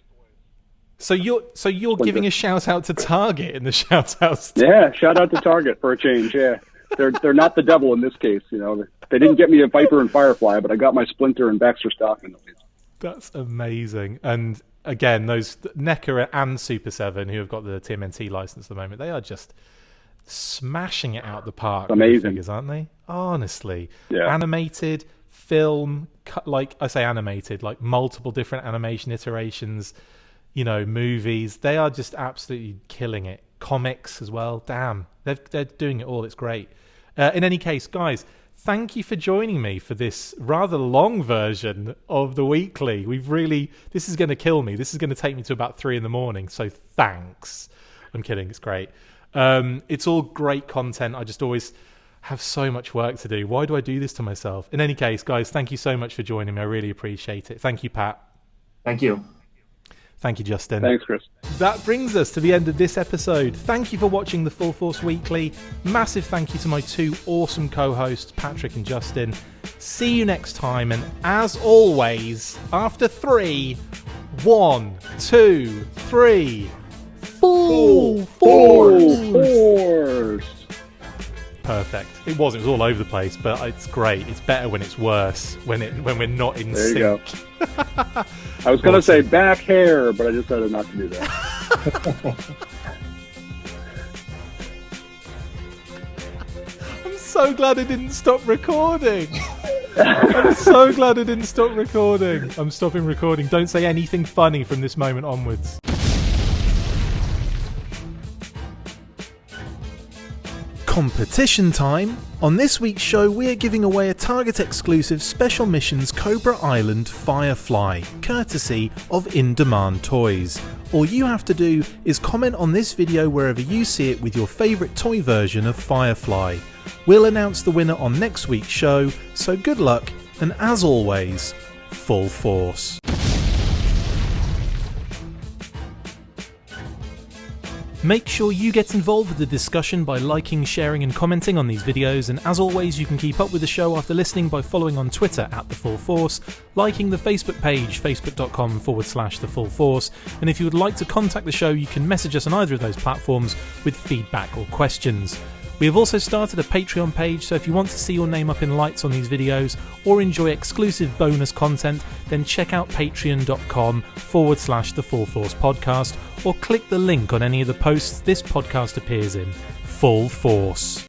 So you're giving a shout out to Target in the shout outs. Yeah, shout out to Target for a change. Yeah, they're not the devil in this case. You know, they didn't get me a Viper and Firefly, but I got my Splinter and Baxter Stockman at least. That's amazing. And again, those NECA and Super 7 who have got the TMNT license at the moment, they are just smashing it out the park. Amazing with the figures, aren't they? Honestly, yeah. Animated film, like I say, animated, like multiple different animation iterations. You know, movies, they are just absolutely killing it. Comics as well. Damn, they're doing it all. It's great. In any case, guys, thank you for joining me for this rather long version of the weekly. This is going to kill me. This is going to take me to about 3 a.m. So thanks. I'm kidding. It's great. It's all great content. I just always have so much work to do. Why do I do this to myself? In any case, guys, thank you so much for joining me. I really appreciate it. Thank you, Pat. Thank you. Thank you, Justin. Thanks, Chris. That brings us to the end of this episode. Thank you for watching the Full Force Weekly. Massive thank you to my 2 awesome co-hosts, Patrick and Justin. See you next time, and as always, after 3, 1, 2, 3, Full Force! Perfect. It was all over the place, but it's great. It's better when it's worse, when we're not in sync. There you go. I was going to say back hair, but I decided not to do that. I'm so glad I didn't stop recording. I'm so glad I didn't stop recording. I'm stopping recording. Don't say anything funny from this moment onwards. Competition time! On this week's show, we are giving away a Target exclusive Special Missions Cobra Island Firefly, courtesy of In Demand Toys. All you have to do is comment on this video wherever you see it with your favourite toy version of Firefly. We'll announce the winner on next week's show, so good luck, and as always, full force. Make sure you get involved with the discussion by liking, sharing and commenting on these videos, and as always you can keep up with the show after listening by following on Twitter @TheFullForce, liking the Facebook page facebook.com/TheFullForce, and if you would like to contact the show you can message us on either of those platforms with feedback or questions. We have also started a Patreon page, so if you want to see your name up in lights on these videos or enjoy exclusive bonus content, then check out patreon.com/TheFullForce podcast or click the link on any of the posts this podcast appears in. Full Force.